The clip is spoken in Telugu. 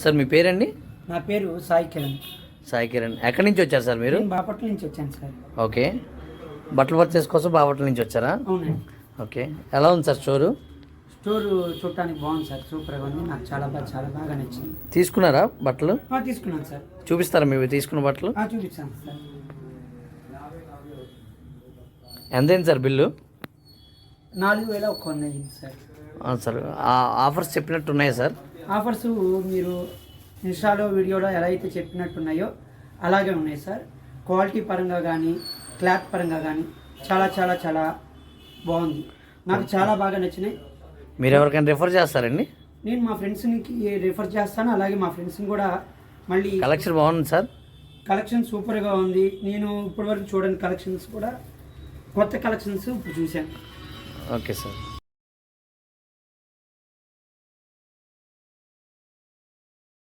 సార్ మీ పేరండి? నా పేరు సాయి కిరణ్. సాయి కిరణ్. ఎక్కడి నుంచి వచ్చారు సార్ మీరు? నేను బాపట్ల నుంచి వచ్చాను సార్. ఓకే, బట్టల పర్చేస్ కోసం బాపట్ల నుంచి వచ్చారా? అవునండి. ఓకే, ఎలా ఉంది సార్ స్టోరు? స్టోర్ చూడటానికి బాగుంది సార్, సూపర్గా ఉంది. నాకు చాలా బాగా నచ్చింది. తీసుకున్నారా బట్టలు? తీసుకున్నాను సార్. చూపిస్తారా మీరు తీసుకున్న బట్టలు? చూపించాను సార్. ఎంతైంది sir bill? 4100 అయింది సార్. సార్ ఆఫర్స్ చెప్పినట్టు ఉన్నాయా సార్? ఆఫర్స్ మీరు ఇన్స్టాలో వీడియోలో ఎలా అయితే చెప్పినట్టున్నాయో అలాగే ఉన్నాయి సార్. క్వాలిటీ పరంగా కానీ క్లాత్ పరంగా కానీ చాలా చాలా చాలా బాగుంది. నాకు చాలా బాగా నచ్చినాయి. మీరు ఎవరికైనా రిఫర్ చేస్తారండి? నేను మా ఫ్రెండ్స్కి రిఫర్ చేస్తాను. అలాగే మా ఫ్రెండ్స్ని కూడా మళ్ళీ. కలెక్షన్ బాగుంది సార్. కలెక్షన్ సూపర్గా ఉంది. నేను ఇప్పటివరకు చూడని కలెక్షన్స్ కూడా కొత్త కలెక్షన్స్ ఇప్పుడు చూశాను. Okay sir.